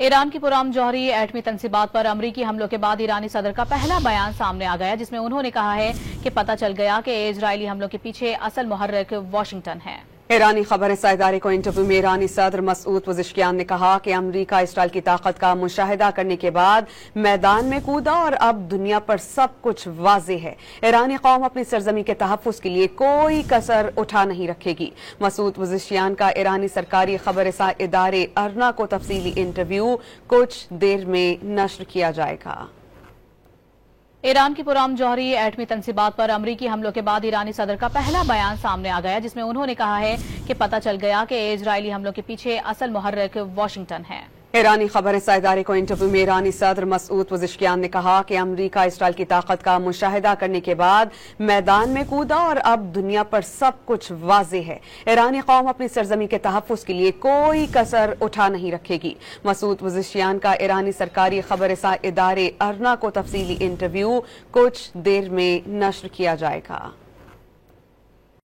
Iran की पुरअमन जौहरी एटमी तनसीबात पर अमरीकी हमलों के बाद ईरानी सदर का पहला बयान सामने आ गया, जिसमें उन्होंने कहा है कि पता चल गया कि इजरायली हमलों के पीछे असल मुहर्रिक वाशिंगटन है। ईरानी खबरसां इदारे को इंटरव्यू में ईरानी सदर मसूद पज़ेश्कियान ने कहा कि अमरीका इसराइल की ताकत का मुशाहिदा करने के बाद मैदान में कूदा और अब दुनिया पर सब कुछ वाज़ेह है। ईरानी कौम अपनी सरजमी के तहफ़्फ़ुज़ के लिए कोई कसर उठा नहीं रखेगी। मसूद पज़ेश्कियान का ईरानी सरकारी खबरसां इदारे अरना को तफसीली इंटरव्यू कुछ देर में नश्र किया जाएगा। ईरान की पुरअमन जौहरी एटमी तनसीबात पर अमरीकी हमलों के बाद ईरानी सदर का पहला बयान सामने आ गया, जिसमें उन्होंने कहा है कि पता चल गया कि इजरायली हमलों के पीछे असल मुहर्रिक वाशिंगटन है। ईरानी खबरसां इदारे को इंटरव्यू में ईरानी सदर मसूद पज़ेश्कियान ने कहा कि अमरीका इसराइल की ताकत का मुशाहिदा करने के बाद मैदान में कूदा और अब दुनिया पर सब कुछ वाज़ेह है। ईरानी कौम अपनी सरजमी के तहफ़्फ़ुज़ के लिए कोई कसर उठा नहीं रखेगी। मसूद पज़ेश्कियान का ईरानी सरकारी खबरसां इदारे अरना को तफसीली इंटरव्यू कुछ देर में नश्र किया जाएगा।